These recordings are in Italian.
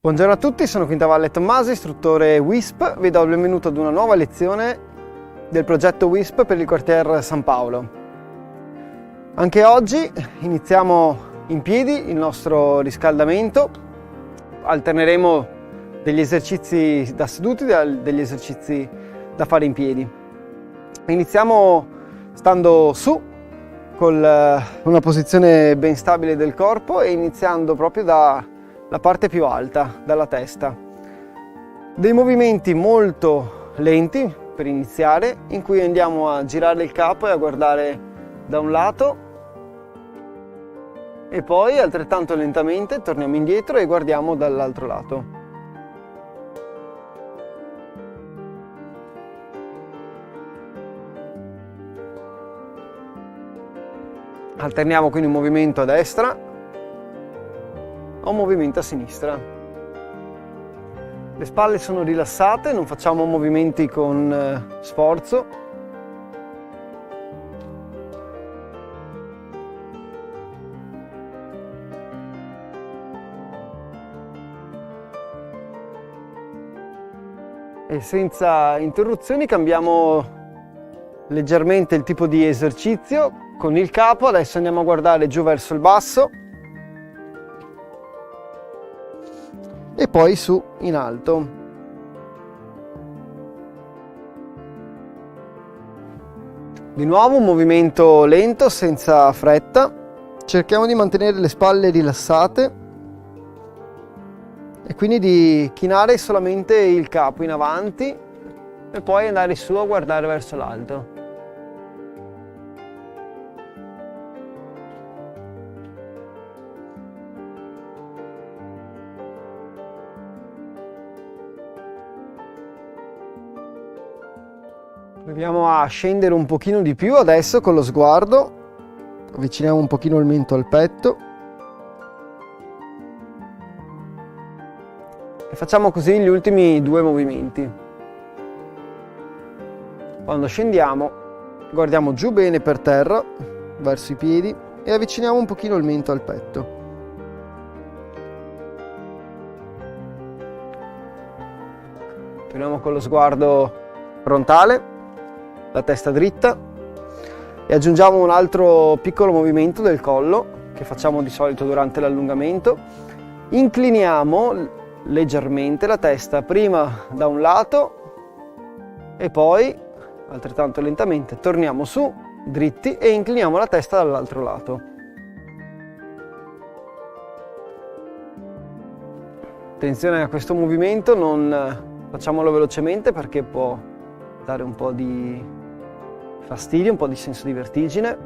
Buongiorno a tutti, sono Quintavalle Tommasi, istruttore WISP. Vi do il benvenuto ad una nuova lezione del progetto WISP per il quartier San Paolo. Anche oggi iniziamo in piedi il nostro riscaldamento. Alterneremo degli esercizi da seduti e degli esercizi da fare in piedi. Iniziamo stando su con una posizione ben stabile del corpo e iniziando proprio dalla parte più alta, dalla testa. Dei movimenti molto lenti per iniziare, in cui andiamo a girare il capo e a guardare da un lato e poi altrettanto lentamente torniamo indietro e guardiamo dall'altro lato. Alterniamo quindi un movimento a destra o un movimento a sinistra. Le spalle sono rilassate, non facciamo movimenti con sforzo. E senza interruzioni cambiamo leggermente il tipo di esercizio con il capo. Adesso andiamo a guardare giù verso il basso e poi su in alto. Di nuovo un movimento lento, senza fretta. Cerchiamo di mantenere le spalle rilassate e quindi di chinare solamente il capo in avanti e poi andare su a guardare verso l'alto. Proviamo a scendere un pochino di più adesso con lo sguardo, avviciniamo un pochino il mento al petto e facciamo così gli ultimi due movimenti. Quando scendiamo guardiamo giù bene per terra, verso i piedi e avviciniamo un pochino il mento al petto. Torniamo con lo sguardo frontale, la testa dritta e aggiungiamo un altro piccolo movimento del collo che facciamo di solito durante l'allungamento. Incliniamo leggermente la testa prima da un lato e poi altrettanto lentamente torniamo su dritti e incliniamo la testa dall'altro lato. Attenzione a questo movimento, non facciamolo velocemente perché può dare un po' di fastidio, un po' di senso di vertigine.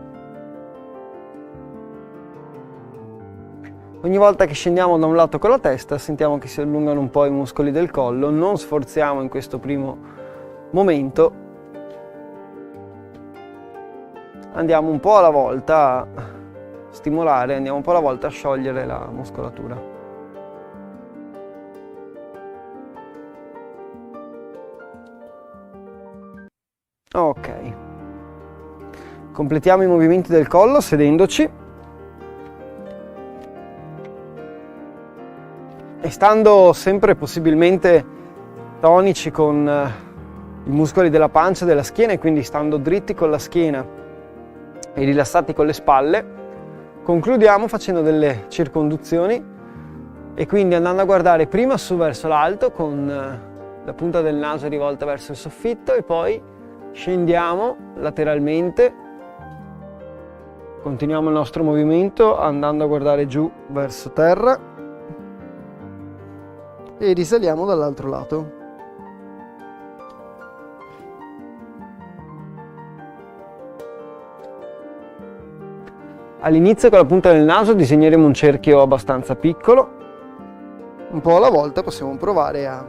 Ogni volta che scendiamo da un lato con la testa sentiamo che si allungano un po' i muscoli del collo, non sforziamo in questo primo momento, andiamo un po' alla volta a stimolare, andiamo un po' alla volta a sciogliere la muscolatura. Ok, completiamo i movimenti del collo sedendoci e stando sempre possibilmente tonici con i muscoli della pancia e della schiena e quindi stando dritti con la schiena e rilassati con le spalle. Concludiamo facendo delle circonduzioni e quindi andando a guardare prima su verso l'alto con la punta del naso rivolta verso il soffitto e poi scendiamo lateralmente, continuiamo il nostro movimento andando a guardare giù verso terra e risaliamo dall'altro lato. All'inizio con la punta del naso disegneremo un cerchio abbastanza piccolo, un po' alla volta possiamo provare a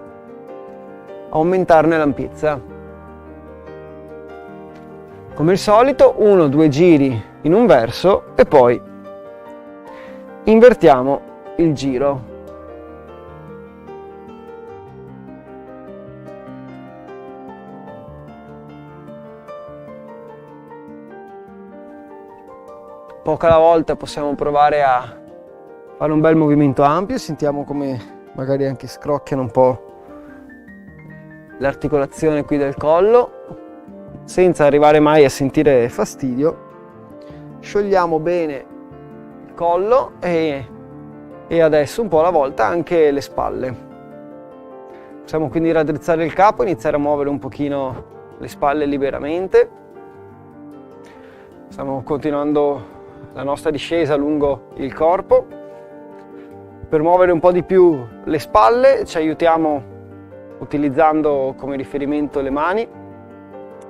aumentarne l'ampiezza. Come al solito 1-2 giri in un verso e poi invertiamo il giro. Poco alla volta possiamo provare a fare un bel movimento ampio, sentiamo come magari anche scrocchiano un po' l'articolazione qui del collo, senza arrivare mai a sentire fastidio. Sciogliamo bene il collo e adesso un po' alla volta anche le spalle. Possiamo quindi raddrizzare il capo, iniziare a muovere un pochino le spalle liberamente. Stiamo continuando la nostra discesa lungo il corpo. Per muovere un po' di più le spalle ci aiutiamo utilizzando come riferimento le mani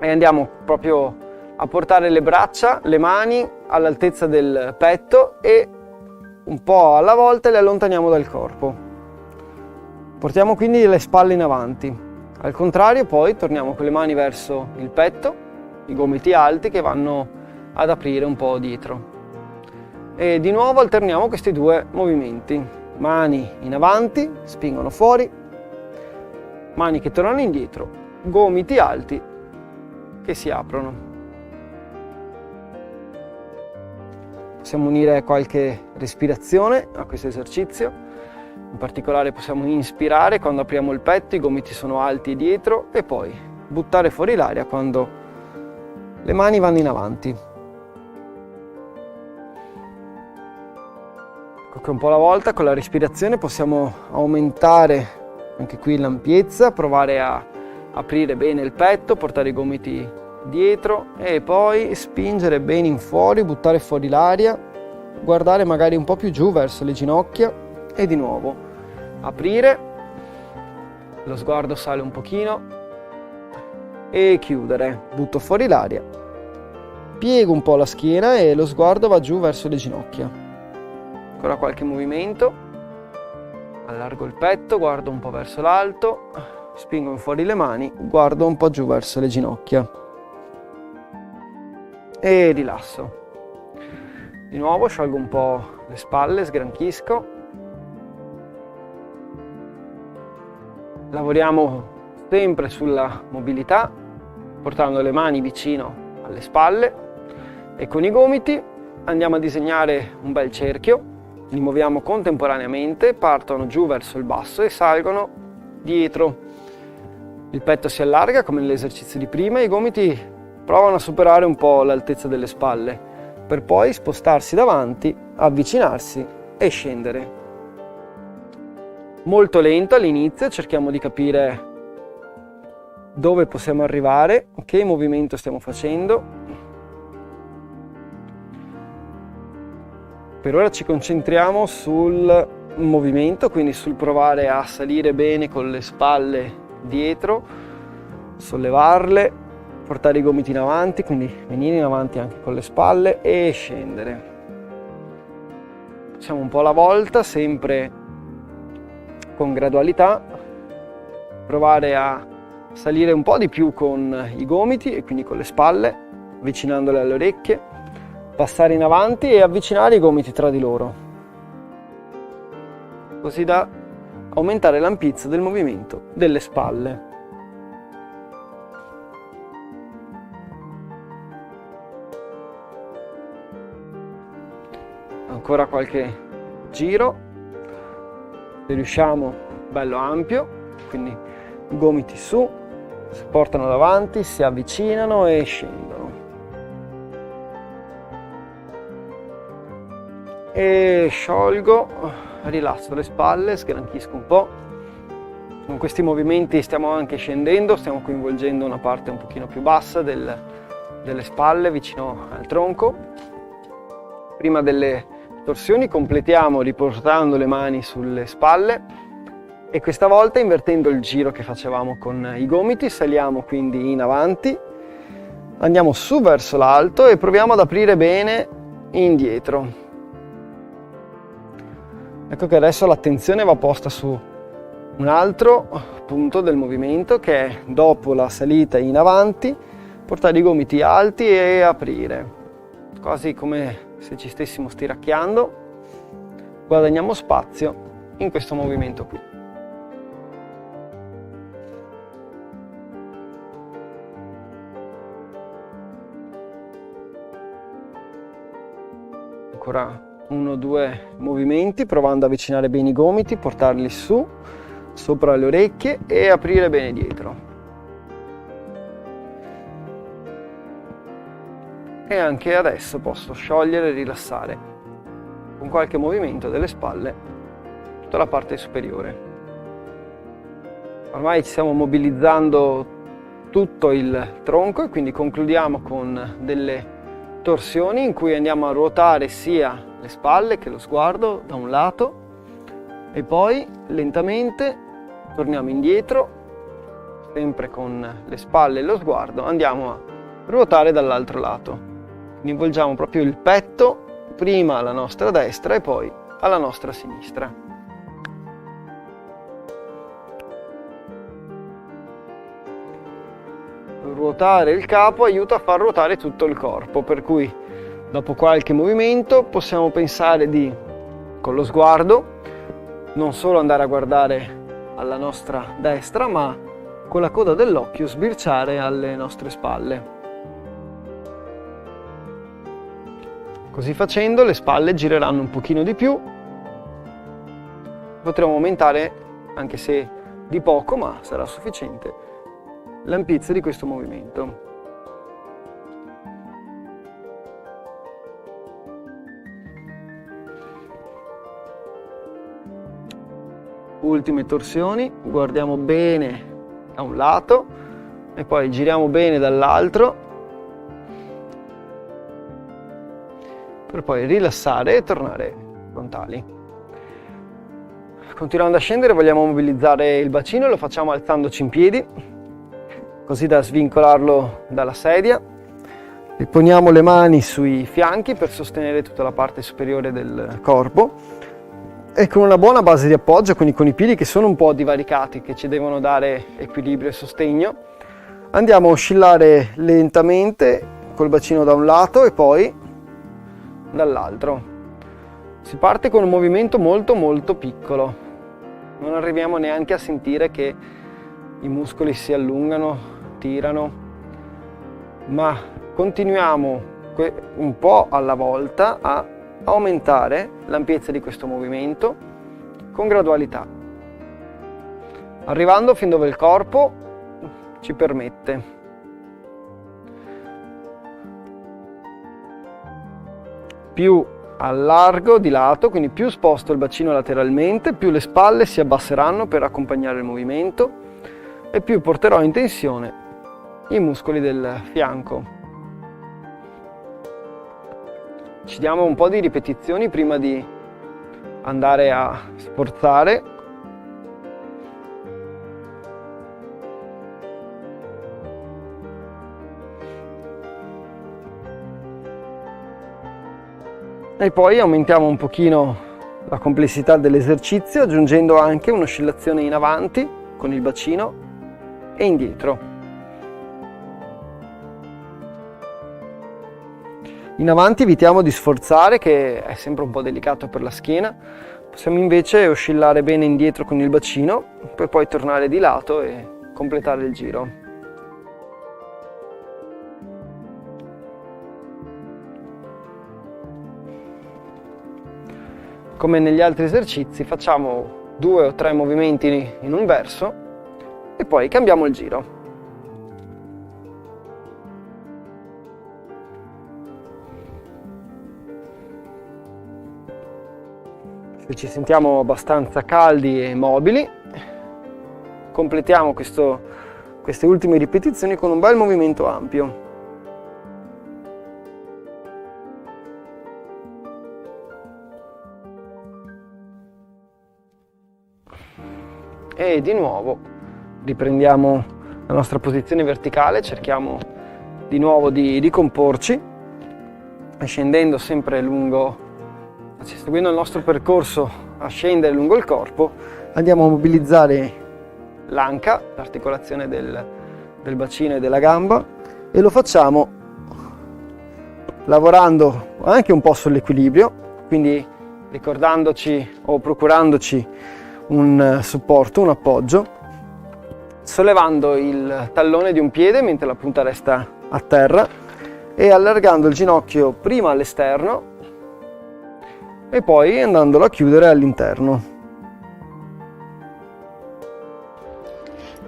e andiamo proprio a portare le braccia, le mani all'altezza del petto e un po' alla volta le allontaniamo dal corpo. Portiamo quindi le spalle in avanti. Al contrario, poi torniamo con le mani verso il petto, i gomiti alti che vanno ad aprire un po' dietro. E di nuovo alterniamo questi due movimenti. Mani in avanti, spingono fuori, mani che tornano indietro, gomiti alti che si aprono. Possiamo unire qualche respirazione a questo esercizio. In particolare possiamo inspirare quando apriamo il petto, i gomiti sono alti dietro, e poi buttare fuori l'aria quando le mani vanno in avanti. Ecco, un po' alla volta con la respirazione possiamo aumentare anche qui l'ampiezza, provare a aprire bene il petto, portare i gomiti dietro e poi spingere bene in fuori, buttare fuori l'aria, guardare magari un po' più giù verso le ginocchia e di nuovo aprire, lo sguardo sale un pochino e chiudere, butto fuori l'aria, piego un po' la schiena e lo sguardo va giù verso le ginocchia. Ancora qualche movimento, allargo il petto, guardo un po' verso l'alto, spingo in fuori le mani, guardo un po' giù verso le ginocchia e rilasso. Di nuovo sciolgo un po' le spalle, sgranchisco. Lavoriamo sempre sulla mobilità, portando le mani vicino alle spalle e con i gomiti andiamo a disegnare un bel cerchio. Li muoviamo contemporaneamente, partono giù verso il basso e salgono dietro. Il petto si allarga come nell'esercizio di prima e i gomiti provano a superare un po' l'altezza delle spalle, per poi spostarsi davanti, avvicinarsi e scendere. Molto lento all'inizio, cerchiamo di capire dove possiamo arrivare, che movimento stiamo facendo. Per ora ci concentriamo sul movimento, quindi sul provare a salire bene con le spalle dietro, sollevarle, portare i gomiti in avanti, quindi venire in avanti anche con le spalle e scendere. Facciamo un po' alla volta, sempre con gradualità, provare a salire un po' di più con i gomiti e quindi con le spalle, avvicinandole alle orecchie, passare in avanti e avvicinare i gomiti tra di loro, così da aumentare l'ampiezza del movimento delle spalle. Ancora qualche giro, se riusciamo, bello ampio, quindi i gomiti su, si portano davanti, si avvicinano e scendono. E sciolgo, rilasso le spalle, sgranchisco un po'. Con questi movimenti stiamo anche scendendo, stiamo coinvolgendo una parte un pochino più bassa delle spalle, vicino al tronco. Prima delle torsioni completiamo riportando le mani sulle spalle e questa volta invertendo il giro che facevamo con i gomiti, saliamo quindi in avanti, andiamo su verso l'alto e proviamo ad aprire bene indietro. Ecco che adesso l'attenzione va posta su un altro punto del movimento, che è dopo la salita in avanti, portare i gomiti alti e aprire, quasi come se ci stessimo stiracchiando. Guadagniamo spazio in questo movimento qui. Ancora 1 o 2 movimenti, provando a avvicinare bene i gomiti, portarli su, sopra le orecchie e aprire bene dietro. E anche adesso posso sciogliere e rilassare con qualche movimento delle spalle tutta la parte superiore. Ormai ci stiamo mobilizzando tutto il tronco e quindi concludiamo con delle torsioni in cui andiamo a ruotare sia le spalle che lo sguardo da un lato e poi lentamente torniamo indietro, sempre con le spalle e lo sguardo, andiamo a ruotare dall'altro lato. Quindi volgiamo proprio il petto prima alla nostra destra e poi alla nostra sinistra. Ruotare il capo aiuta a far ruotare tutto il corpo, per cui dopo qualche movimento possiamo pensare di, con lo sguardo, non solo andare a guardare alla nostra destra, ma con la coda dell'occhio sbirciare alle nostre spalle. Così facendo le spalle gireranno un pochino di più, potremo aumentare, anche se di poco, ma sarà sufficiente, l'ampiezza di questo movimento. Ultime torsioni, guardiamo bene da un lato e poi giriamo bene dall'altro per poi rilassare e tornare frontali. Continuando a scendere vogliamo mobilizzare il bacino e lo facciamo alzandoci in piedi, così da svincolarlo dalla sedia. E poniamo le mani sui fianchi per sostenere tutta la parte superiore del corpo e con una buona base di appoggio, quindi con i piedi che sono un po' divaricati, che ci devono dare equilibrio e sostegno, andiamo a oscillare lentamente col bacino da un lato e poi dall'altro. Si parte con un movimento molto molto piccolo, non arriviamo neanche a sentire che i muscoli si allungano, tirano, ma continuiamo un po' alla volta a aumentare l'ampiezza di questo movimento con gradualità, arrivando fin dove il corpo ci permette. Più allargo di lato, quindi più sposto il bacino lateralmente, più le spalle si abbasseranno per accompagnare il movimento e più porterò in tensione i muscoli del fianco. Ci diamo un po' di ripetizioni prima di andare a sforzare. E poi aumentiamo un pochino la complessità dell'esercizio aggiungendo anche un'oscillazione in avanti con il bacino e indietro. In avanti evitiamo di sforzare, che è sempre un po' delicato per la schiena. Possiamo invece oscillare bene indietro con il bacino per poi tornare di lato e completare il giro. Come negli altri esercizi facciamo 2 o 3 movimenti in un verso e poi cambiamo il giro. Se ci sentiamo abbastanza caldi e mobili, completiamo queste ultime ripetizioni con un bel movimento ampio. E di nuovo riprendiamo la nostra posizione verticale, cerchiamo di nuovo di ricomporci, scendendo sempre lungo, seguendo il nostro percorso a scendere lungo il corpo, andiamo a mobilizzare l'anca, l'articolazione del bacino e della gamba, e lo facciamo lavorando anche un po' sull'equilibrio, quindi ricordandoci o procurandoci un supporto, un appoggio, sollevando il tallone di un piede mentre la punta resta a terra e allargando il ginocchio prima all'esterno e poi andandolo a chiudere all'interno.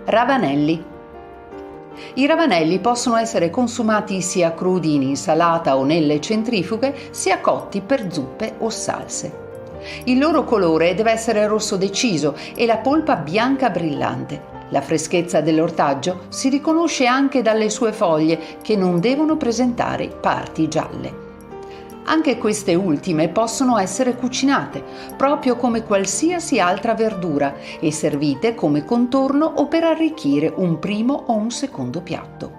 Ravanelli. I ravanelli possono essere consumati sia crudi in insalata o nelle centrifughe, sia cotti per zuppe o salse. Il loro colore deve essere rosso deciso e la polpa bianca brillante. La freschezza dell'ortaggio si riconosce anche dalle sue foglie, che non devono presentare parti gialle. Anche queste ultime possono essere cucinate, proprio come qualsiasi altra verdura, e servite come contorno o per arricchire un primo o un secondo piatto.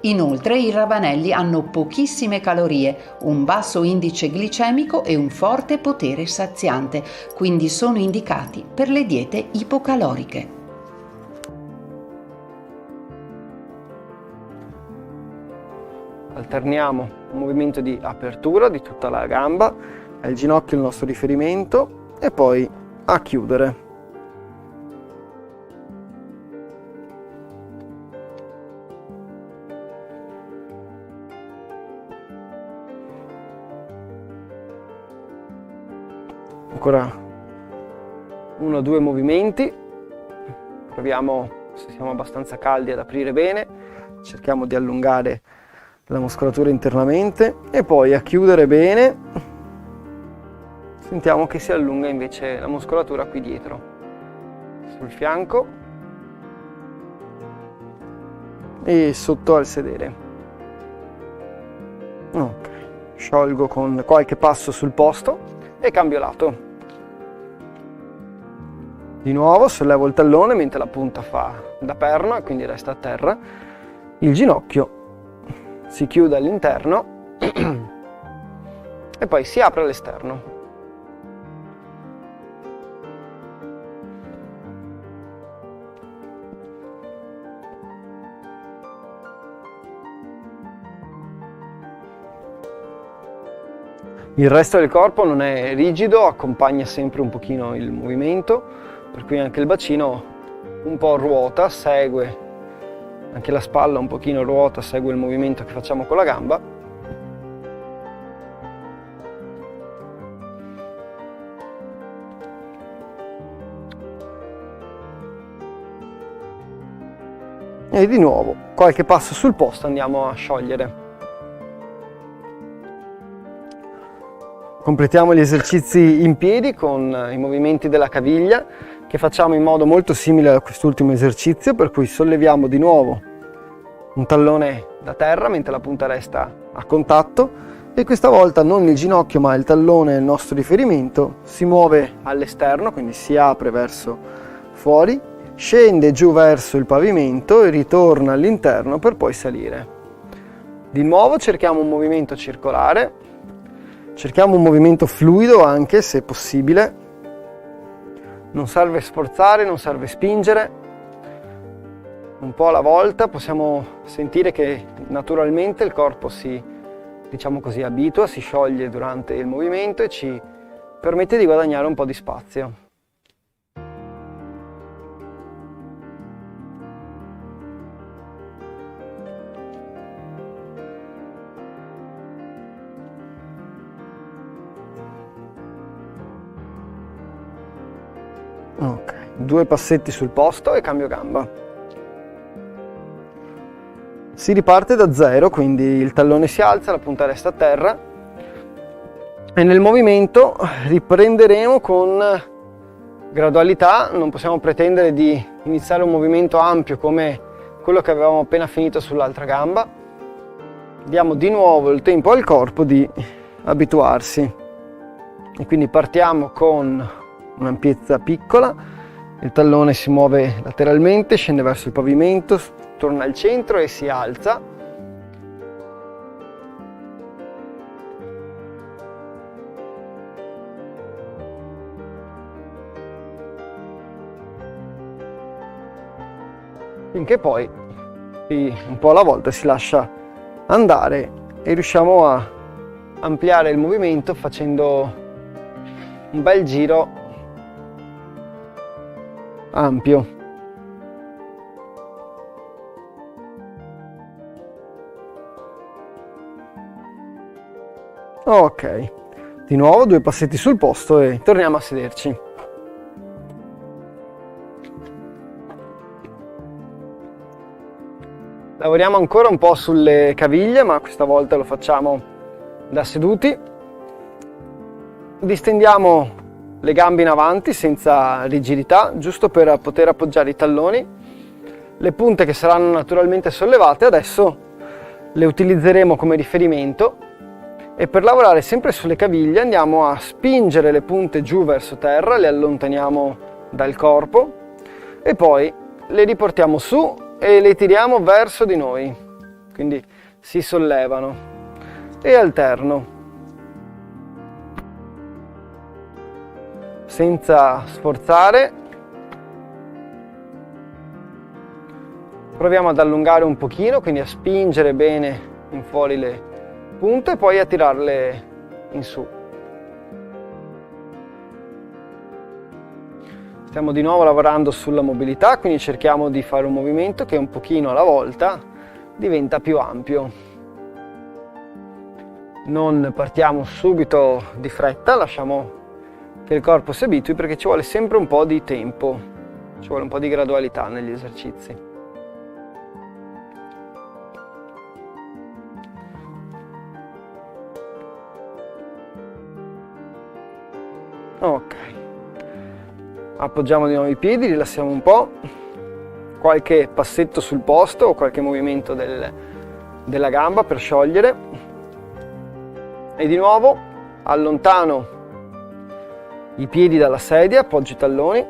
Inoltre i ravanelli hanno pochissime calorie, un basso indice glicemico e un forte potere saziante, quindi sono indicati per le diete ipocaloriche. Alterniamo un movimento di apertura di tutta la gamba, è il ginocchio il nostro riferimento, e poi a chiudere. Ancora 1 o 2 movimenti, proviamo, se siamo abbastanza caldi, ad aprire bene, cerchiamo di allungare la muscolatura internamente e poi a chiudere bene. Sentiamo che si allunga invece la muscolatura qui dietro, sul fianco e sotto al sedere. Ok, sciolgo con qualche passo sul posto e cambio lato. Di nuovo sollevo il tallone mentre la punta fa da perno e quindi resta a terra. Il ginocchio si chiude all'interno e poi si apre all'esterno. Il resto del corpo non è rigido, accompagna sempre un pochino il movimento, per cui anche il bacino un po' ruota, segue, anche la spalla un pochino ruota, segue il movimento che facciamo con la gamba. E di nuovo qualche passo sul posto andiamo a sciogliere. Completiamo gli esercizi in piedi con i movimenti della caviglia che facciamo in modo molto simile a quest'ultimo esercizio, per cui solleviamo di nuovo un tallone da terra mentre la punta resta a contatto e questa volta non il ginocchio ma il tallone, il nostro riferimento, si muove all'esterno, quindi si apre verso fuori, scende giù verso il pavimento e ritorna all'interno per poi salire. Di nuovo cerchiamo un movimento circolare. Cerchiamo un movimento fluido anche, se possibile. Non serve sforzare, non serve spingere. Un po' alla volta possiamo sentire che naturalmente il corpo si, diciamo così, abitua, si scioglie durante il movimento e ci permette di guadagnare un po' di spazio. Ok, 2 passetti sul posto e cambio gamba. Si riparte da zero, quindi il tallone si alza, la punta resta a terra e nel movimento riprenderemo con gradualità. Non possiamo pretendere di iniziare un movimento ampio come quello che avevamo appena finito sull'altra gamba. Diamo di nuovo il tempo al corpo di abituarsi e quindi partiamo con un'ampiezza piccola, il tallone si muove lateralmente, scende verso il pavimento, torna al centro e si alza. Finché poi un po' alla volta si lascia andare e riusciamo a ampliare il movimento facendo un bel giro ampio. Ok, Di nuovo 2 passetti sul posto e torniamo a sederci. Lavoriamo ancora un po' sulle caviglie, ma questa volta lo facciamo da seduti. Distendiamo le gambe in avanti senza rigidità, giusto per poter appoggiare i talloni. Le punte che saranno naturalmente sollevate adesso le utilizzeremo come riferimento e per lavorare sempre sulle caviglie andiamo a spingere le punte giù verso terra, le allontaniamo dal corpo e poi le riportiamo su e le tiriamo verso di noi, quindi si sollevano e alterno senza sforzare. Proviamo ad allungare un pochino, quindi a spingere bene in fuori le punte e poi a tirarle in su. Stiamo di nuovo lavorando sulla mobilità, quindi cerchiamo di fare un movimento che un pochino alla volta diventa più ampio. Non partiamo subito di fretta, lasciamo che il corpo si abitui perché ci vuole sempre un po' di tempo, ci vuole un po' di gradualità negli esercizi. Ok. Appoggiamo di nuovo i piedi, rilassiamo un po', qualche passetto sul posto o qualche movimento della gamba per sciogliere e di nuovo allontano i piedi dalla sedia, appoggio i talloni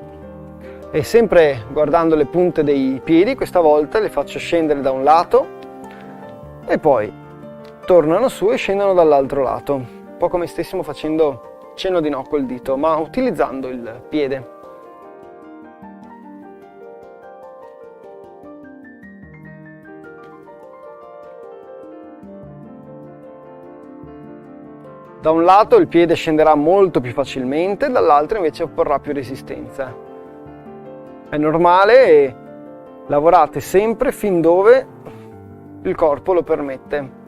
e sempre guardando le punte dei piedi, questa volta le faccio scendere da un lato e poi tornano su e scendono dall'altro lato, un po' come stessimo facendo cenno di no col dito, ma utilizzando il piede. Da un lato il piede scenderà molto più facilmente, dall'altro invece opporrà più resistenza. È normale e lavorate sempre fin dove il corpo lo permette.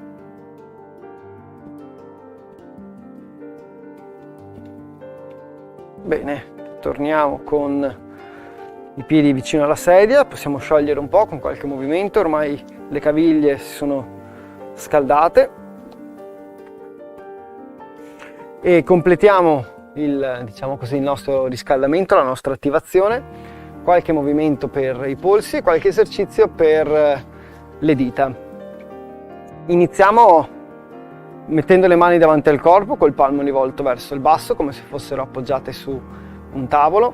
Bene, torniamo con i piedi vicino alla sedia, possiamo sciogliere un po' con qualche movimento, ormai le caviglie si sono scaldate. E completiamo il nostro riscaldamento, la nostra attivazione, qualche movimento per i polsi e qualche esercizio per le dita. Iniziamo mettendo le mani davanti al corpo col palmo rivolto verso il basso come se fossero appoggiate su un tavolo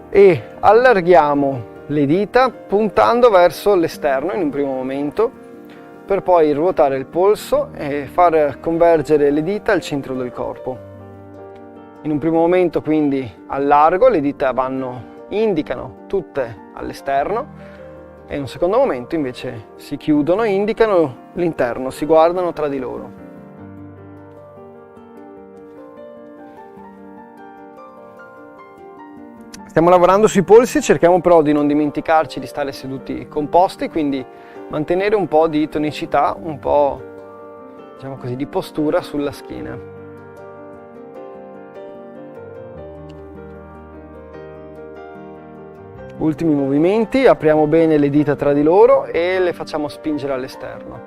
e allarghiamo le dita puntando verso l'esterno in un primo momento, per poi ruotare il polso e far convergere le dita al centro del corpo. In un primo momento quindi allargo, le dita indicano tutte all'esterno e in un secondo momento invece si chiudono e indicano l'interno, si guardano tra di loro. Stiamo lavorando sui polsi, cerchiamo però di non dimenticarci di stare seduti composti, quindi mantenere un po' di tonicità, un po' di postura sulla schiena. Ultimi movimenti, apriamo bene le dita tra di loro e le facciamo spingere all'esterno.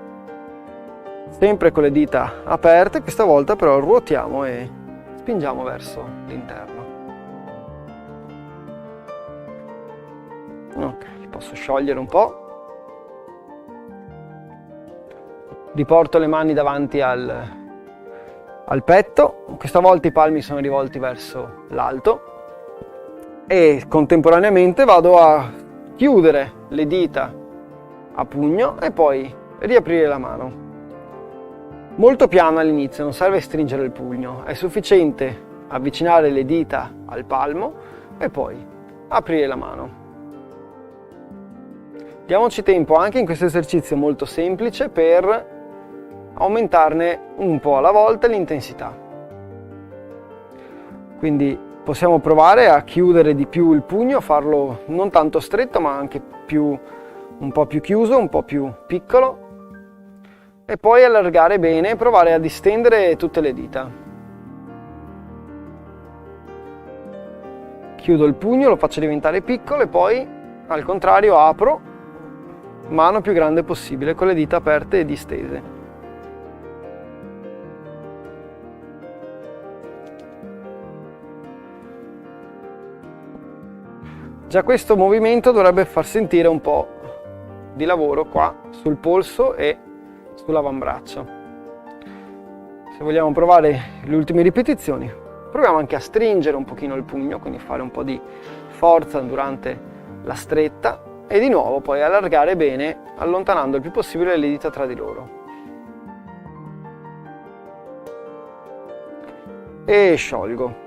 Sempre con le dita aperte, questa volta però ruotiamo e spingiamo verso l'interno. Ok, li posso sciogliere un po'. Riporto le mani davanti al petto, questa volta i palmi sono rivolti verso l'alto e contemporaneamente vado a chiudere le dita a pugno e poi riaprire la mano. Molto piano all'inizio, non serve stringere il pugno, è sufficiente avvicinare le dita al palmo e poi aprire la mano. Diamoci tempo anche in questo esercizio molto semplice per aumentarne un po' alla volta l'intensità. Quindi possiamo provare a chiudere di più il pugno, farlo non tanto stretto ma anche un po' più chiuso, un po' più piccolo e poi allargare bene e provare a distendere tutte le dita. chiudo il pugno, lo faccio diventare piccolo e poi al contrario apro, mano più grande possibile, con le dita aperte e distese. Già questo movimento dovrebbe far sentire un po' di lavoro qua sul polso e sull'avambraccio. Se vogliamo provare le ultime ripetizioni, proviamo anche a stringere un pochino il pugno, quindi fare un po' di forza durante la stretta e di nuovo poi allargare bene, allontanando il più possibile le dita tra di loro. E sciolgo.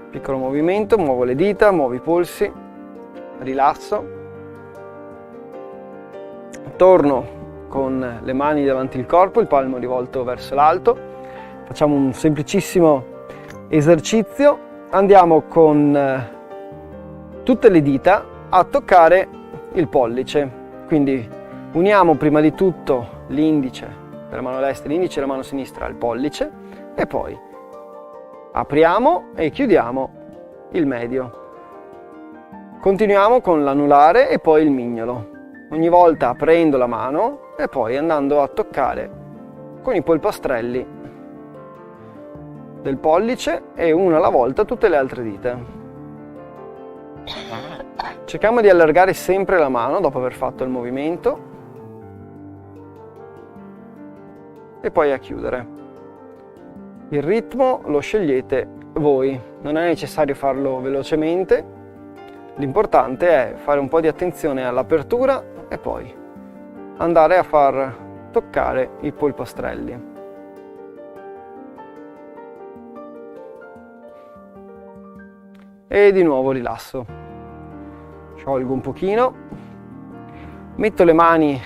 Piccolo movimento, muovo le dita, muovo i polsi, rilasso, torno con le mani davanti al corpo, il palmo rivolto verso l'alto, facciamo un semplicissimo esercizio, andiamo con tutte le dita a toccare il pollice, quindi uniamo prima di tutto l'indice della mano destra, l'indice della mano sinistra al pollice e poi apriamo e chiudiamo il medio. Continuiamo con l'anulare e poi il mignolo. Ogni volta aprendo la mano e poi andando a toccare con i polpastrelli del pollice e una alla volta tutte le altre dita. Cerchiamo di allargare sempre la mano dopo aver fatto il movimento e poi a chiudere. Il ritmo lo scegliete voi, non è necessario farlo velocemente, l'importante è fare un po' di attenzione all'apertura e poi andare a far toccare i polpastrelli. E di nuovo rilasso, sciolgo un pochino, metto le mani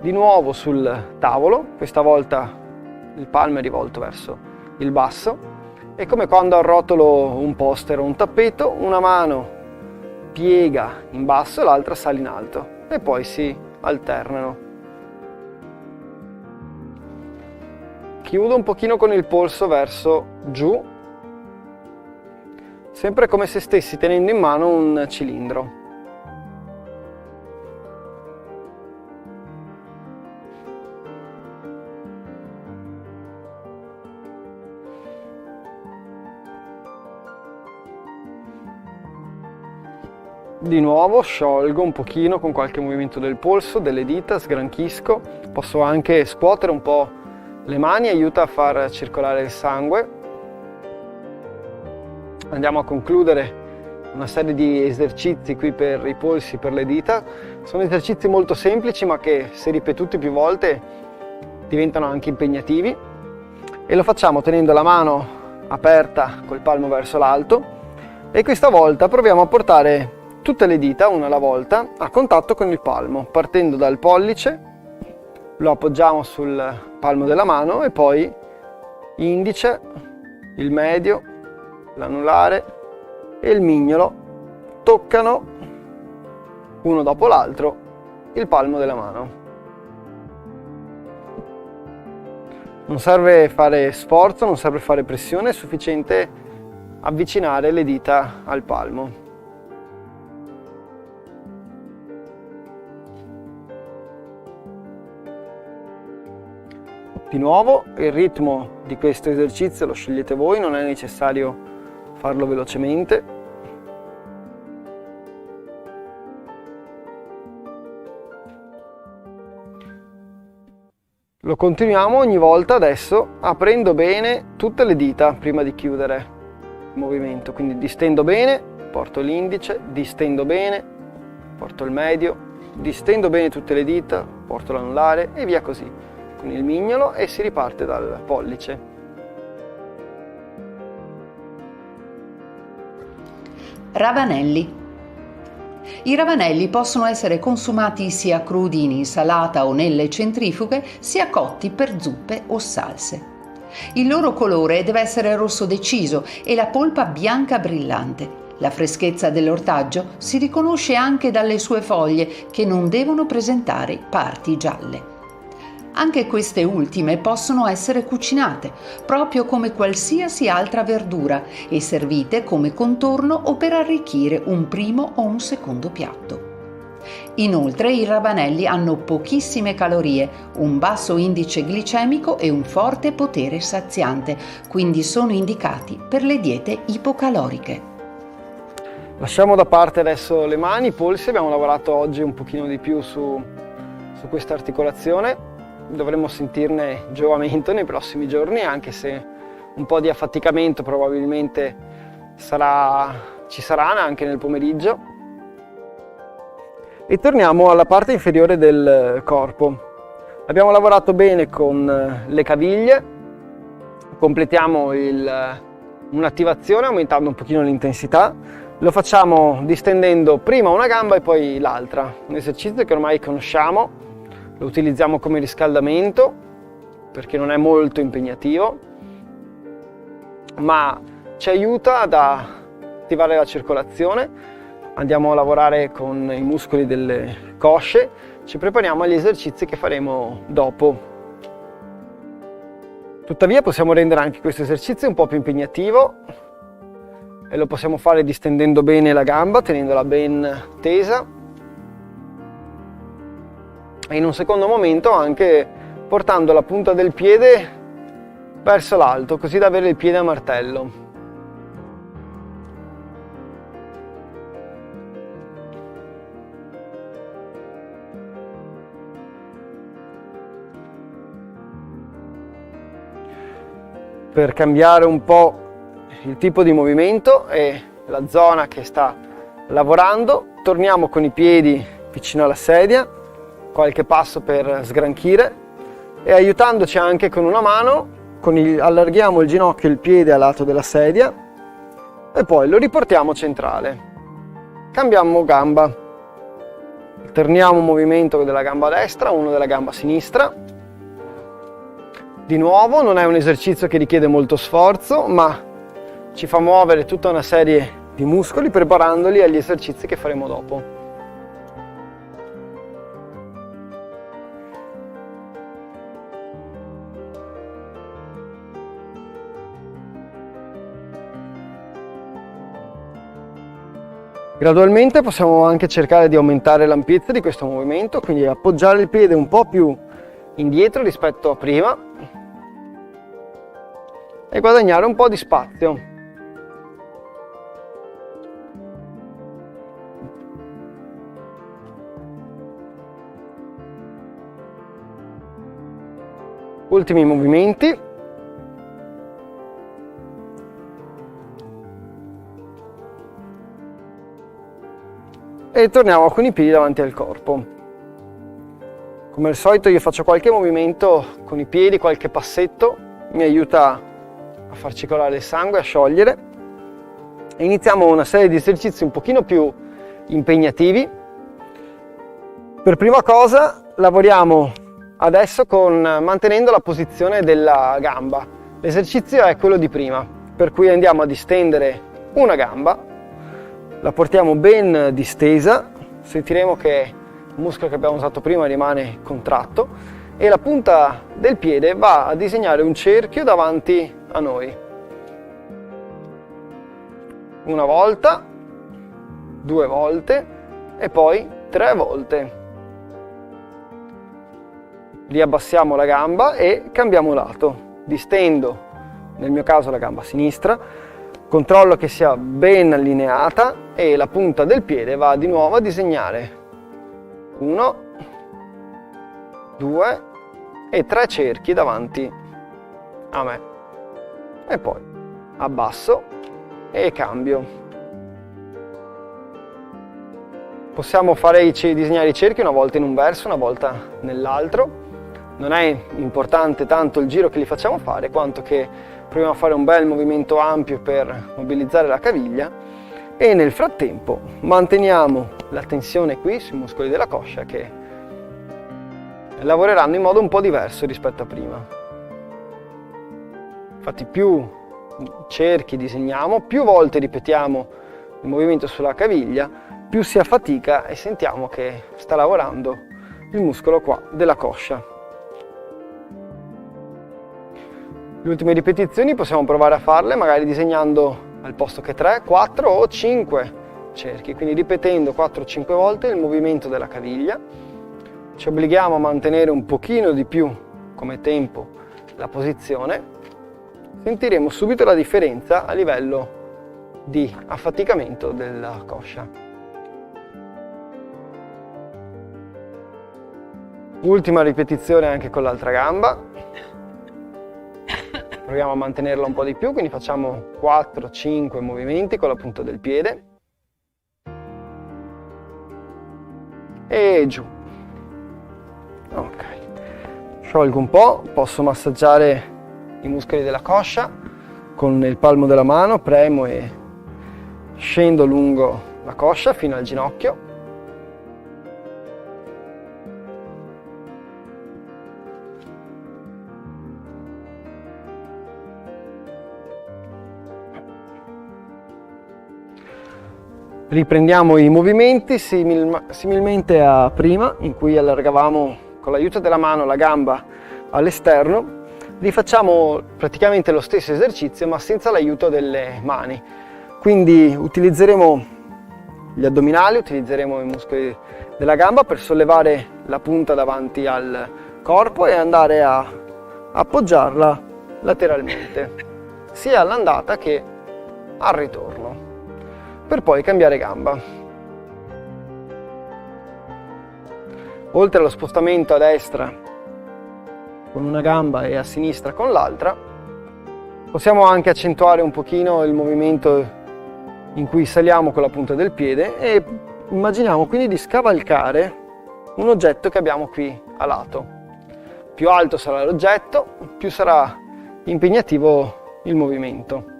di nuovo sul tavolo, questa volta il palmo è rivolto verso il basso e come quando arrotolo un poster o un tappeto, una mano piega in basso e l'altra sale in alto e poi si alternano. Chiudo un pochino con il polso verso giù, sempre come se stessi tenendo in mano un cilindro. Di nuovo sciolgo un pochino con qualche movimento del polso, delle dita, sgranchisco, posso anche scuotere un po' le mani, aiuta a far circolare il sangue. Andiamo a concludere una serie di esercizi qui per i polsi, per le dita. Sono esercizi molto semplici ma che se ripetuti più volte diventano anche impegnativi e lo facciamo tenendo la mano aperta col palmo verso l'alto e questa volta proviamo a portare tutte le dita, una alla volta, a contatto con il palmo, partendo dal pollice, lo appoggiamo sul palmo della mano e poi indice, il medio, l'anulare e il mignolo toccano uno dopo l'altro il palmo della mano. Non serve fare sforzo, non serve fare pressione, è sufficiente avvicinare le dita al palmo. Di nuovo, il ritmo di questo esercizio lo scegliete voi, non è necessario farlo velocemente. Lo continuiamo ogni volta adesso aprendo bene tutte le dita prima di chiudere il movimento, quindi distendo bene, porto l'indice, distendo bene, porto il medio, distendo bene tutte le dita, porto l'anulare e via così. Con il mignolo e si riparte dal pollice. Ravanelli. I ravanelli possono essere consumati sia crudi in insalata o nelle centrifughe, sia cotti per zuppe o salse. Il loro colore deve essere rosso deciso e la polpa bianca brillante. La freschezza dell'ortaggio si riconosce anche dalle sue foglie, che non devono presentare parti gialle. Anche queste ultime possono essere cucinate, proprio come qualsiasi altra verdura, e servite come contorno o per arricchire un primo o un secondo piatto. Inoltre i ravanelli hanno pochissime calorie, un basso indice glicemico e un forte potere saziante, quindi sono indicati per le diete ipocaloriche. Lasciamo da parte adesso le mani, i polsi. Abbiamo lavorato oggi un pochino di più su questa articolazione. Dovremmo sentirne giovamento nei prossimi giorni, anche se un po' di affaticamento probabilmente ci sarà anche nel pomeriggio. E torniamo alla parte inferiore del corpo. Abbiamo lavorato bene con le caviglie, completiamo un'attivazione aumentando un pochino l'intensità. Lo facciamo distendendo prima una gamba e poi l'altra, un esercizio che ormai conosciamo, lo utilizziamo come riscaldamento perché non è molto impegnativo, ma ci aiuta ad attivare la circolazione. Andiamo a lavorare con i muscoli delle cosce, ci prepariamo agli esercizi che faremo dopo. Tuttavia possiamo rendere anche questo esercizio un po' più impegnativo e lo possiamo fare distendendo bene la gamba, tenendola ben tesa, e in un secondo momento anche portando la punta del piede verso l'alto, così da avere il piede a martello. Per cambiare un po' il tipo di movimento e la zona che sta lavorando, torniamo con i piedi vicino alla sedia, qualche passo per sgranchire, e aiutandoci anche con una mano, allarghiamo il ginocchio e il piede a lato della sedia e poi lo riportiamo centrale. Cambiamo gamba, alterniamo un movimento della gamba destra, uno della gamba sinistra. Di nuovo non è un esercizio che richiede molto sforzo, ma ci fa muovere tutta una serie di muscoli preparandoli agli esercizi che faremo dopo. Gradualmente possiamo anche cercare di aumentare l'ampiezza di questo movimento, quindi appoggiare il piede un po' più indietro rispetto a prima e guadagnare un po' di spazio. Ultimi movimenti. E torniamo con i piedi davanti al corpo. Come al solito io faccio qualche movimento con i piedi, qualche passetto, mi aiuta a far circolare il sangue, a sciogliere, e iniziamo una serie di esercizi un pochino più impegnativi. Per prima cosa lavoriamo adesso mantenendo la posizione della gamba. L'esercizio è quello di prima, per cui andiamo a distendere una gamba, la portiamo ben distesa, sentiremo che il muscolo che abbiamo usato prima rimane contratto, e la punta del piede va a disegnare un cerchio davanti a noi. Una volta, 2 volte e poi 3 volte. Riabbassiamo la gamba e cambiamo lato. Distendo, nel mio caso, la gamba sinistra, controllo che sia ben allineata e la punta del piede va di nuovo a disegnare 1, 2 e 3 cerchi davanti a me, e poi abbasso e cambio. Possiamo disegnare i cerchi una volta in un verso, una volta nell'altro. Non è importante tanto il giro che li facciamo fare, quanto che proviamo a fare un bel movimento ampio per mobilizzare la caviglia, e nel frattempo manteniamo la tensione qui sui muscoli della coscia, che lavoreranno in modo un po' diverso rispetto a prima. Infatti più cerchi disegniamo, più volte ripetiamo il movimento sulla caviglia, più si affatica e sentiamo che sta lavorando il muscolo qua della coscia. Le ultime ripetizioni possiamo provare a farle magari disegnando al posto che 3, 4 o 5 cerchi, quindi ripetendo 4-5 volte il movimento della caviglia. Ci obblighiamo a mantenere un pochino di più come tempo la posizione. Sentiremo subito la differenza a livello di affaticamento della coscia. Ultima ripetizione anche con l'altra gamba. Proviamo a mantenerla un po' di più, quindi facciamo 4-5 movimenti con la punta del piede. E giù. Ok. Sciolgo un po', posso massaggiare i muscoli della coscia con il palmo della mano, premo e scendo lungo la coscia fino al ginocchio. Riprendiamo i movimenti similmente a prima, in cui allargavamo con l'aiuto della mano la gamba all'esterno. Rifacciamo praticamente lo stesso esercizio ma senza l'aiuto delle mani. Quindi utilizzeremo gli addominali, utilizzeremo i muscoli della gamba per sollevare la punta davanti al corpo e andare a appoggiarla lateralmente, sia all'andata che al ritorno, per poi cambiare gamba. Oltre allo spostamento a destra con una gamba e a sinistra con l'altra, possiamo anche accentuare un pochino il movimento in cui saliamo con la punta del piede e immaginiamo quindi di scavalcare un oggetto che abbiamo qui a lato. Più alto sarà l'oggetto, più sarà impegnativo il movimento.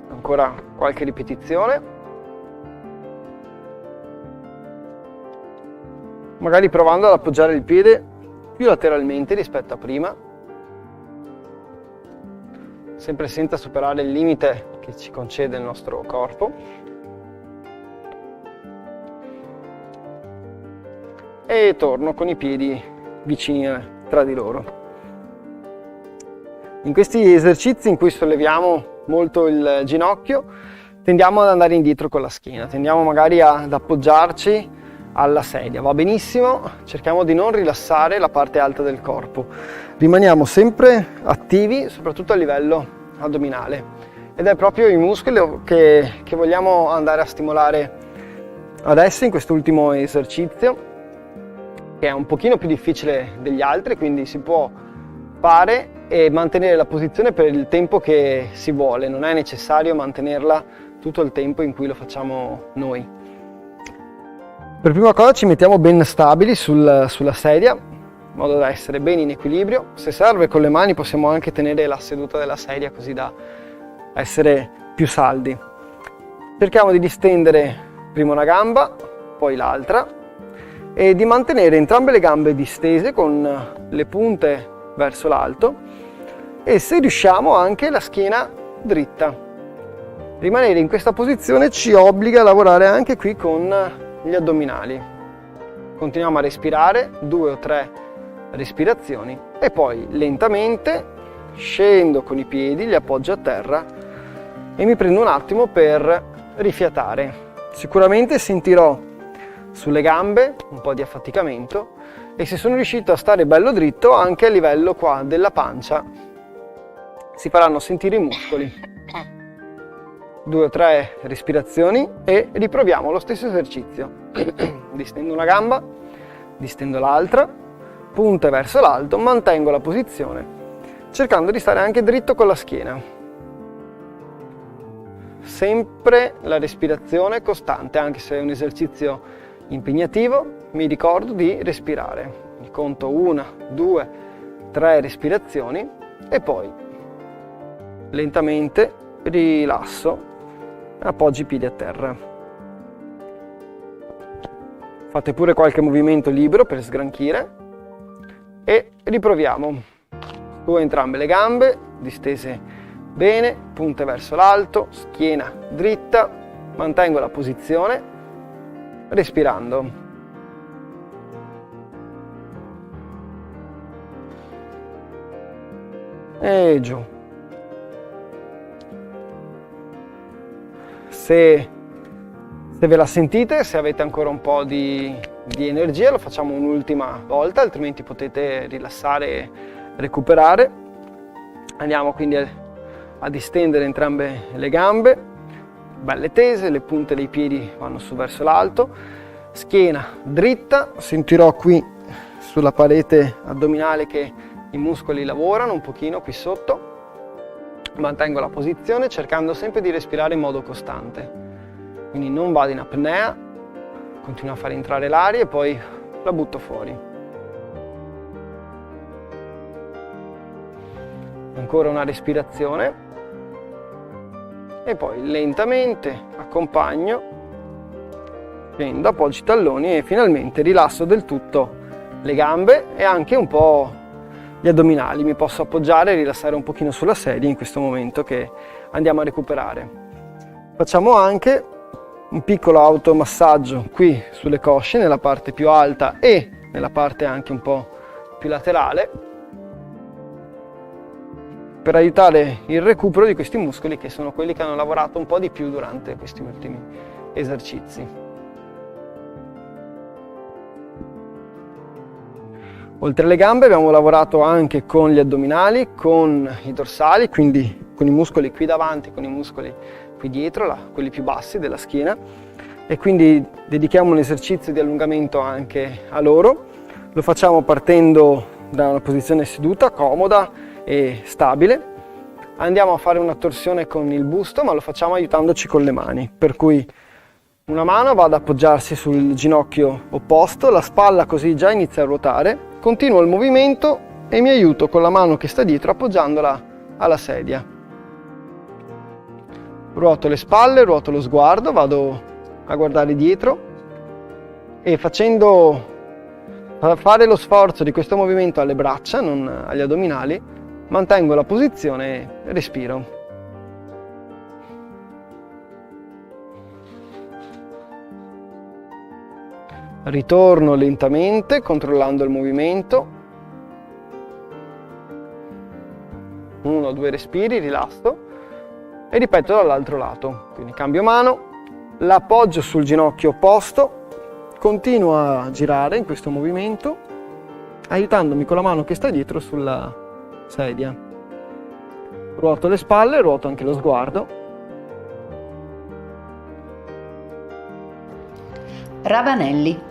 Ancora qualche ripetizione, magari provando ad appoggiare il piede più lateralmente rispetto a prima, sempre senza superare il limite che ci concede il nostro corpo. E torno con i piedi vicini tra di loro. In questi esercizi in cui solleviamo molto il ginocchio, tendiamo ad andare indietro con la schiena, tendiamo magari ad appoggiarci alla sedia, va benissimo, cerchiamo di non rilassare la parte alta del corpo, rimaniamo sempre attivi soprattutto a livello addominale ed è proprio i muscoli che vogliamo andare a stimolare adesso in quest'ultimo esercizio, che è un pochino più difficile degli altri, quindi si può fare e mantenere la posizione per il tempo che si vuole, non è necessario mantenerla tutto il tempo in cui lo facciamo noi. Per prima cosa ci mettiamo ben stabili sulla sedia, in modo da essere ben in equilibrio. Se serve con le mani possiamo anche tenere la seduta della sedia così da essere più saldi. Cerchiamo di distendere prima una gamba, poi l'altra e di mantenere entrambe le gambe distese con le punte verso l'alto e se riusciamo anche la schiena dritta. Rimanere in questa posizione ci obbliga a lavorare anche qui con gli addominali. Continuiamo a respirare 2 o 3 respirazioni e poi lentamente scendo con i piedi, li appoggio a terra e mi prendo un attimo per rifiatare. Sicuramente sentirò sulle gambe un po' di affaticamento e se sono riuscito a stare bello dritto anche a livello qua della pancia si faranno sentire i muscoli. 2 o 3 respirazioni e riproviamo lo stesso esercizio. Distendo una gamba, distendo l'altra, punte verso l'alto, mantengo la posizione, cercando di stare anche dritto con la schiena. Sempre la respirazione costante, anche se è un esercizio impegnativo, mi ricordo di respirare. Mi conto 1, 2, 3 respirazioni e poi lentamente rilasso e appoggio i piedi a terra. Fate pure qualche movimento libero per sgranchire e riproviamo. Su entrambe le gambe, distese bene, punte verso l'alto, schiena dritta, mantengo la posizione respirando. E giù. Se ve la sentite, se avete ancora un po' di energia, lo facciamo un'ultima volta, altrimenti potete rilassare e recuperare. Andiamo quindi a distendere entrambe le gambe, belle tese, le punte dei piedi vanno su verso l'alto, schiena dritta, sentirò qui sulla parete addominale che i muscoli lavorano un pochino qui sotto. Mantengo la posizione cercando sempre di respirare in modo costante, quindi non vado in apnea, continuo a far entrare l'aria e poi la butto fuori. Ancora una respirazione e poi lentamente accompagno, scendo, appoggio i talloni e finalmente rilasso del tutto le gambe e anche un po' gli addominali. Mi posso appoggiare e rilassare un pochino sulla sedia in questo momento che andiamo a recuperare. Facciamo anche un piccolo automassaggio qui sulle cosce, nella parte più alta e nella parte anche un po' più laterale, per aiutare il recupero di questi muscoli che sono quelli che hanno lavorato un po' di più durante questi ultimi esercizi. Oltre alle gambe abbiamo lavorato anche con gli addominali, con i dorsali, quindi con i muscoli qui davanti, con i muscoli qui dietro, quelli più bassi della schiena, e quindi dedichiamo un esercizio di allungamento anche a loro. Lo facciamo partendo da una posizione seduta, comoda e stabile. Andiamo a fare una torsione con il busto, ma lo facciamo aiutandoci con le mani, per cui una mano va ad appoggiarsi sul ginocchio opposto, la spalla così già inizia a ruotare. Continuo il movimento e mi aiuto con la mano che sta dietro appoggiandola alla sedia. Ruoto le spalle, ruoto lo sguardo, vado a guardare dietro e facendo fare lo sforzo di questo movimento alle braccia, non agli addominali, mantengo la posizione e respiro. Ritorno lentamente controllando il movimento. 1 o 2 respiri, rilasso e ripeto dall'altro lato. Quindi cambio mano, l'appoggio sul ginocchio opposto, continuo a girare in questo movimento aiutandomi con la mano che sta dietro sulla sedia. Ruoto le spalle, ruoto anche lo sguardo. Ravanelli.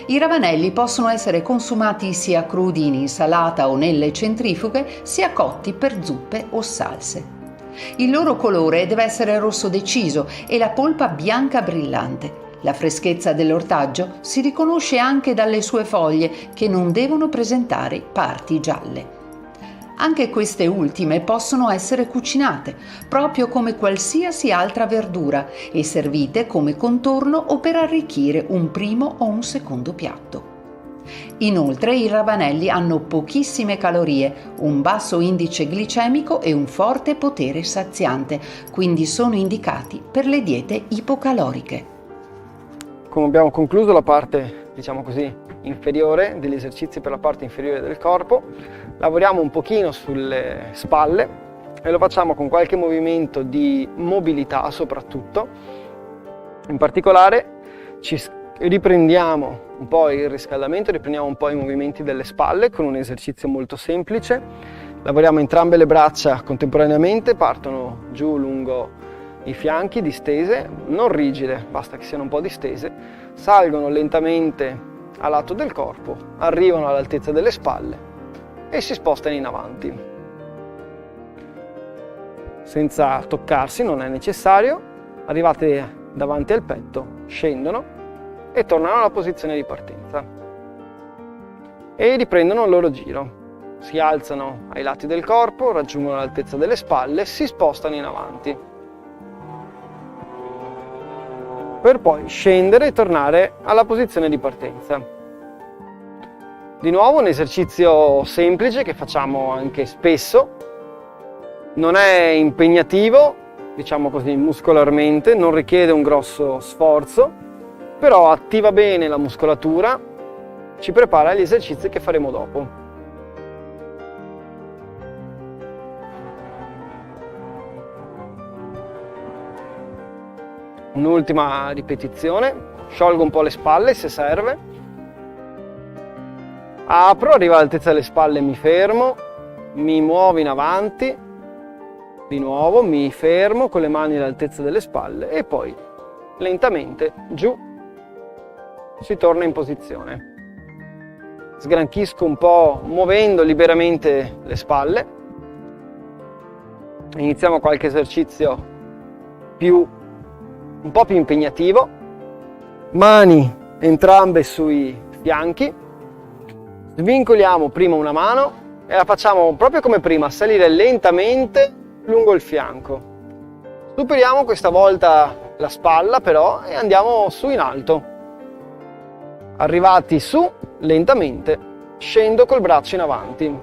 I ravanelli possono essere consumati sia crudi in insalata o nelle centrifughe, sia cotti per zuppe o salse. Il loro colore deve essere rosso deciso e la polpa bianca brillante. La freschezza dell'ortaggio si riconosce anche dalle sue foglie, che non devono presentare parti gialle. Anche queste ultime possono essere cucinate, proprio come qualsiasi altra verdura, e servite come contorno o per arricchire un primo o un secondo piatto. Inoltre i ravanelli hanno pochissime calorie, un basso indice glicemico e un forte potere saziante, quindi sono indicati per le diete ipocaloriche. Come abbiamo concluso la parte, diciamo così, inferiore degli esercizi per la parte inferiore del corpo, lavoriamo un pochino sulle spalle e lo facciamo con qualche movimento di mobilità soprattutto. In particolare ci riprendiamo un po' il riscaldamento, riprendiamo un po' i movimenti delle spalle con un esercizio molto semplice. Lavoriamo entrambe le braccia contemporaneamente, partono giù lungo i fianchi distese, non rigide, basta che siano un po' distese, salgono lentamente a lato del corpo, arrivano all'altezza delle spalle e si spostano in avanti. Senza toccarsi, non è necessario, arrivate davanti al petto, scendono e tornano alla posizione di partenza e riprendono il loro giro. Si alzano ai lati del corpo, raggiungono l'altezza delle spalle, si spostano in avanti, per poi scendere e tornare alla posizione di partenza. Di nuovo un esercizio semplice che facciamo anche spesso, non è impegnativo, diciamo così, muscolarmente, non richiede un grosso sforzo, però attiva bene la muscolatura, ci prepara agli esercizi che faremo dopo. Un'ultima ripetizione, sciolgo un po' le spalle se serve, apro, arrivo all'altezza delle spalle, mi fermo, mi muovo in avanti, di nuovo mi fermo con le mani all'altezza delle spalle e poi lentamente giù si torna in posizione. Sgranchisco un po' muovendo liberamente le spalle. Iniziamo qualche esercizio un po' più impegnativo. Mani entrambe sui fianchi. Svincoliamo prima una mano e la facciamo proprio come prima, salire lentamente lungo il fianco. Superiamo questa volta la spalla però e andiamo su in alto. Arrivati su, lentamente scendo col braccio in avanti.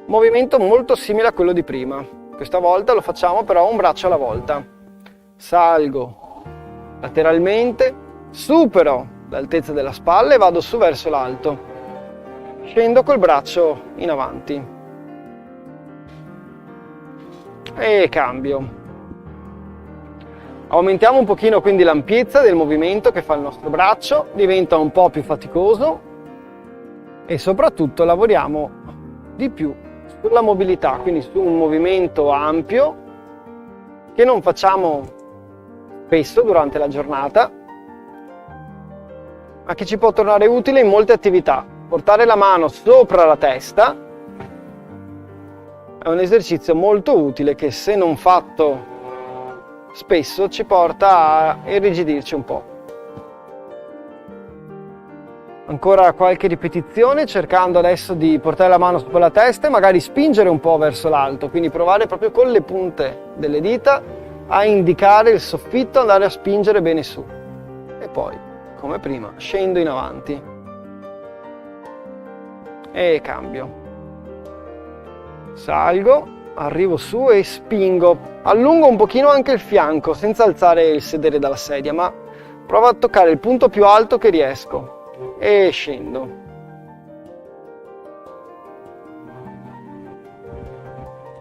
Movimento molto simile a quello di prima. Questa volta lo facciamo però un braccio alla volta. Salgo lateralmente, supero l'altezza della spalla e vado su verso l'alto. Scendo col braccio in avanti. E cambio. Aumentiamo un pochino quindi l'ampiezza del movimento che fa il nostro braccio, diventa un po' più faticoso e soprattutto lavoriamo di più sulla mobilità, quindi su un movimento ampio che non facciamo spesso durante la giornata, ma che ci può tornare utile in molte attività. Portare la mano sopra la testa è un esercizio molto utile che, se non fatto spesso, ci porta a irrigidirci un po'. Ancora qualche ripetizione, cercando adesso di portare la mano sopra la testa e magari spingere un po' verso l'alto, quindi provare proprio con le punte delle dita a indicare il soffitto, andare a spingere bene su. E poi, come prima, scendo in avanti. E cambio. Salgo, arrivo su e spingo. Allungo un pochino anche il fianco, senza alzare il sedere dalla sedia, ma provo a toccare il punto più alto che riesco. E scendo.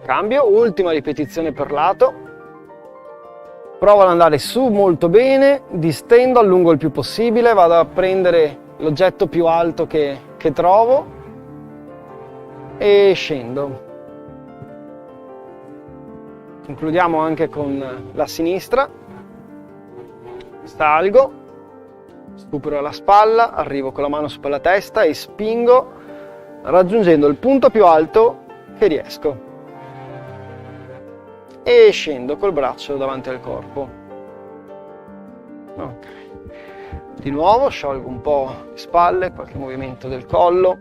Cambio, ultima ripetizione per lato. Provo ad andare su molto bene, distendo, allungo il più possibile, vado a prendere l'oggetto più alto che trovo e scendo. Concludiamo anche con la sinistra. Salgo, supero la spalla, arrivo con la mano sopra la testa e spingo, raggiungendo il punto più alto che riesco. E scendo col braccio davanti al corpo. Ok. Di nuovo sciolgo un po' le spalle, qualche movimento del collo.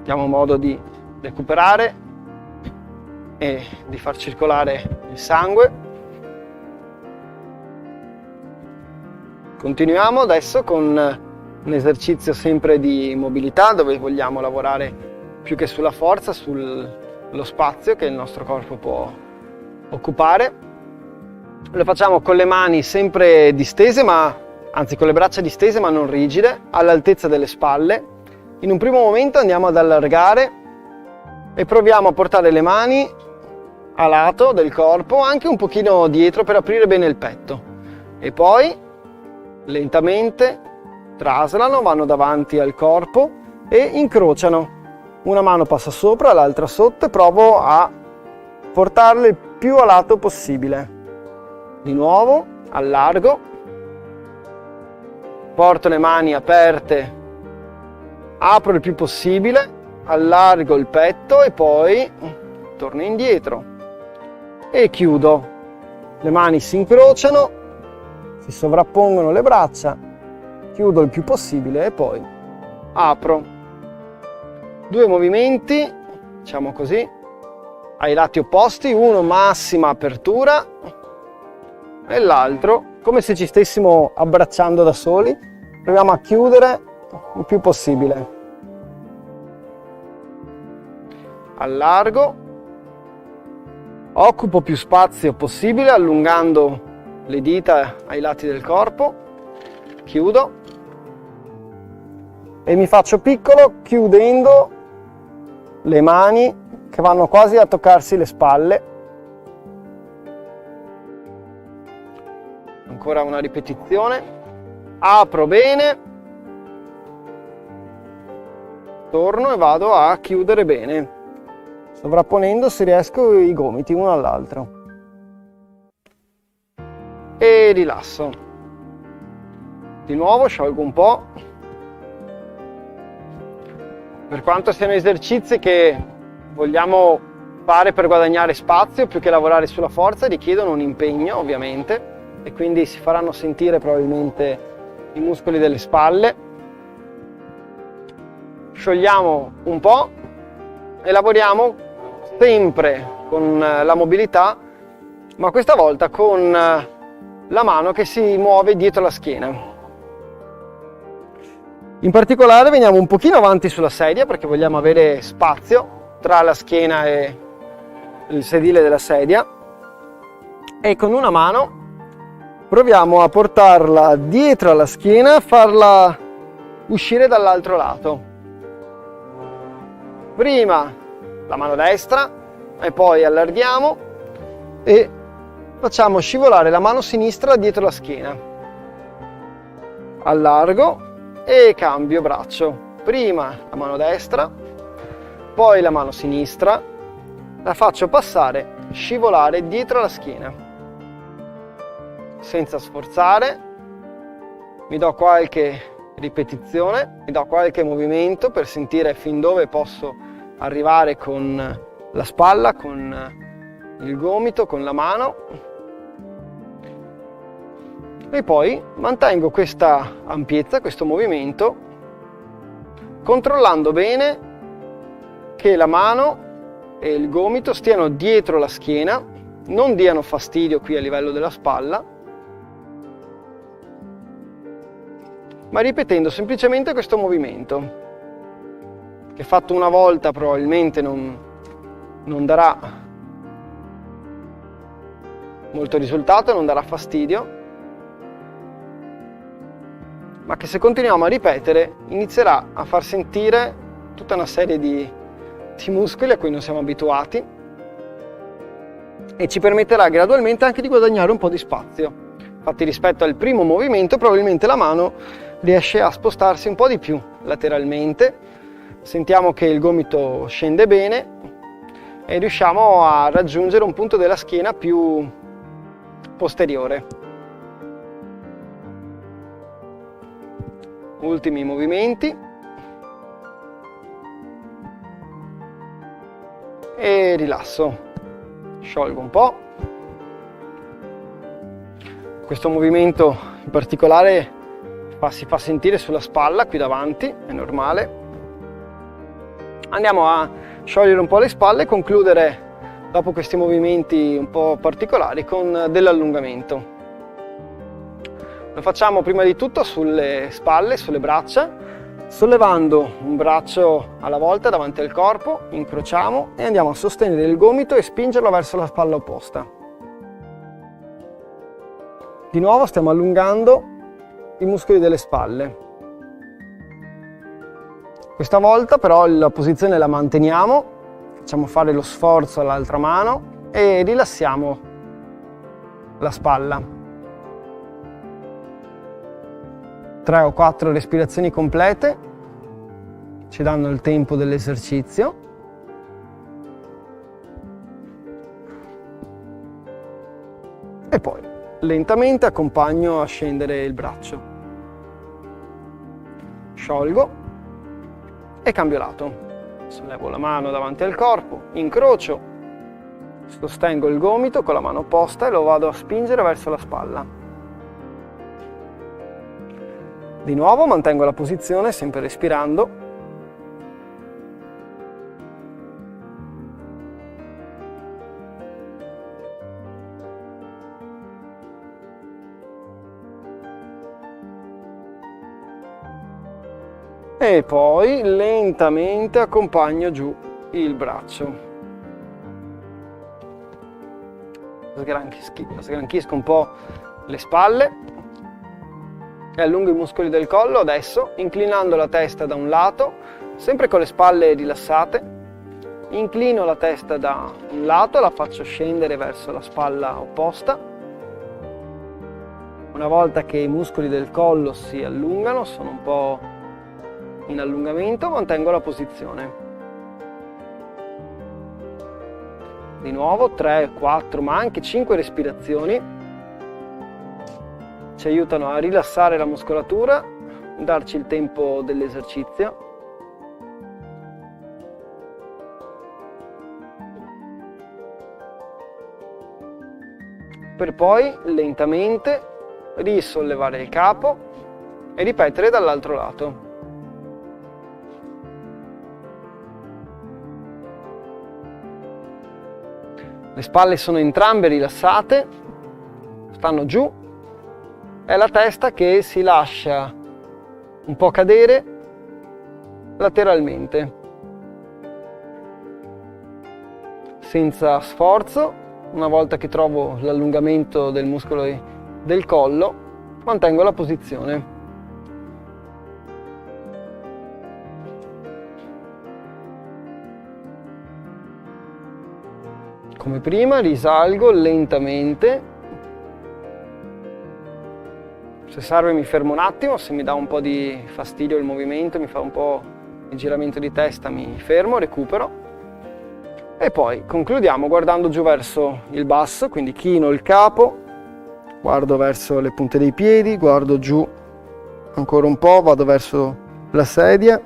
Diamo modo di recuperare e di far circolare il sangue. Continuiamo adesso con un esercizio sempre di mobilità, dove vogliamo lavorare più che sulla forza, sullo spazio che il nostro corpo può occupare. Lo facciamo con le mani sempre distese, anzi con le braccia distese ma non rigide, all'altezza delle spalle. In un primo momento andiamo ad allargare e proviamo a portare le mani a lato del corpo, anche un pochino dietro, per aprire bene il petto. E poi lentamente traslano, vanno davanti al corpo e incrociano. Una mano passa sopra, l'altra sotto e provo a portarle il più a lato possibile. Di nuovo allargo, porto le mani aperte, apro il più possibile, allargo il petto e poi torno indietro e chiudo. Le mani si incrociano, si sovrappongono le braccia, chiudo il più possibile e poi apro. 2 movimenti, diciamo così, ai lati opposti, uno massima apertura e l'altro come se ci stessimo abbracciando da soli. Proviamo a chiudere il più possibile. Allargo, occupo più spazio possibile allungando le dita ai lati del corpo, chiudo e mi faccio piccolo chiudendo le mani che vanno quasi a toccarsi le spalle. Ancora una ripetizione, apro bene, torno e vado a chiudere bene, sovrapponendo se riesco i gomiti uno all'altro. E rilasso. Di nuovo sciolgo un po'. Per quanto siano esercizi che vogliamo fare per guadagnare spazio più che lavorare sulla forza, richiedono un impegno ovviamente e quindi si faranno sentire probabilmente i muscoli delle spalle. Sciogliamo un po' e lavoriamo sempre con la mobilità, ma questa volta con la mano che si muove dietro la schiena. In particolare veniamo un pochino avanti sulla sedia perché vogliamo avere spazio tra la schiena e il sedile della sedia, e con una mano proviamo a portarla dietro alla schiena, farla uscire dall'altro lato. Prima la mano destra e poi allarghiamo e facciamo scivolare la mano sinistra dietro la schiena. Allargo e cambio braccio. Prima la mano destra, poi la mano sinistra, la faccio passare, scivolare dietro la schiena. Senza sforzare, mi do qualche ripetizione, mi do qualche movimento per sentire fin dove posso arrivare con la spalla, con il gomito, con la mano. E poi mantengo questa ampiezza, questo movimento, controllando bene che la mano e il gomito stiano dietro la schiena, non diano fastidio qui a livello della spalla, ma ripetendo semplicemente questo movimento, che fatto una volta probabilmente non darà molto risultato, non darà fastidio, ma che se continuiamo a ripetere inizierà a far sentire tutta una serie di muscoli a cui non siamo abituati e ci permetterà gradualmente anche di guadagnare un po' di spazio. Infatti rispetto al primo movimento probabilmente la mano riesce a spostarsi un po' di più lateralmente, sentiamo che il gomito scende bene e riusciamo a raggiungere un punto della schiena più posteriore. Ultimi movimenti e rilasso, sciolgo un po'. Questo movimento in particolare si fa sentire sulla spalla qui davanti, è normale. Andiamo a sciogliere un po' le spalle e concludere dopo questi movimenti un po' particolari con dell'allungamento. Lo facciamo prima di tutto sulle spalle, sulle braccia, sollevando un braccio alla volta davanti al corpo, incrociamo e andiamo a sostenere il gomito e spingerlo verso la spalla opposta. Di nuovo stiamo allungando i muscoli delle spalle. Questa volta però la posizione la manteniamo, facciamo fare lo sforzo all'altra mano e rilassiamo la spalla. 3 o 4 respirazioni complete ci danno il tempo dell'esercizio. E poi lentamente accompagno a scendere il braccio. Sciolgo e cambio lato. Sollevo la mano davanti al corpo, incrocio, sostengo il gomito con la mano opposta e lo vado a spingere verso la spalla. Di nuovo mantengo la posizione, sempre respirando. E poi lentamente accompagno giù il braccio. Sgranchisco un po' le spalle e allungo i muscoli del collo adesso, inclinando la testa da un lato, sempre con le spalle rilassate. Inclino la testa da un lato, la faccio scendere verso la spalla opposta. Una volta che i muscoli del collo si allungano, sono un po' in allungamento, mantengo la posizione. Di nuovo 3, 4, ma anche 5 respirazioni. Ci aiutano a rilassare la muscolatura, darci il tempo dell'esercizio. Per poi lentamente risollevare il capo e ripetere dall'altro lato. Le spalle sono entrambe rilassate, stanno giù, è la testa che si lascia un po' cadere lateralmente, senza sforzo. Una volta che trovo l'allungamento del muscolo del collo, mantengo la posizione. Come prima, risalgo lentamente. Se serve mi fermo un attimo, se mi dà un po' di fastidio il movimento, mi fa un po' il giramento di testa, mi fermo, recupero. E poi concludiamo guardando giù verso il basso, quindi chino il capo, guardo verso le punte dei piedi, guardo giù ancora un po', vado verso la sedia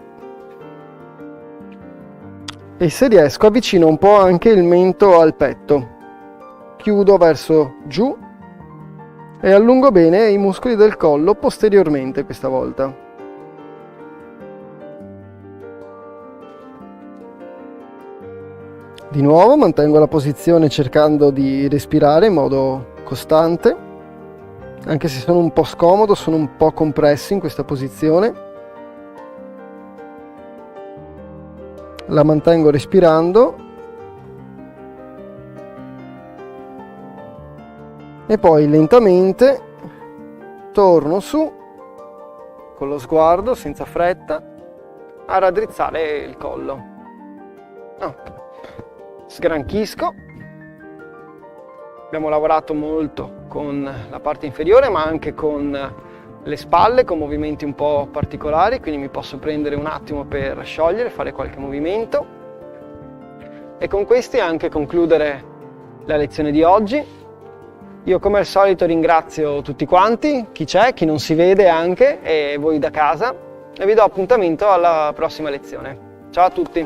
e se riesco avvicino un po' anche il mento al petto, chiudo verso giù e allungo bene i muscoli del collo posteriormente questa volta. Di nuovo mantengo la posizione cercando di respirare in modo costante, anche se sono un po' scomodo, sono un po' compresso in questa posizione. La mantengo respirando e poi lentamente torno su con lo sguardo senza fretta a raddrizzare il collo. Sgranchisco. Abbiamo lavorato molto con la parte inferiore ma anche con le spalle, con movimenti un po' particolari, quindi mi posso prendere un attimo per sciogliere, fare qualche movimento e con questi anche concludere la lezione di oggi. Io come al solito ringrazio tutti quanti, chi c'è, chi non si vede anche e voi da casa, e vi do appuntamento alla prossima lezione. Ciao a tutti!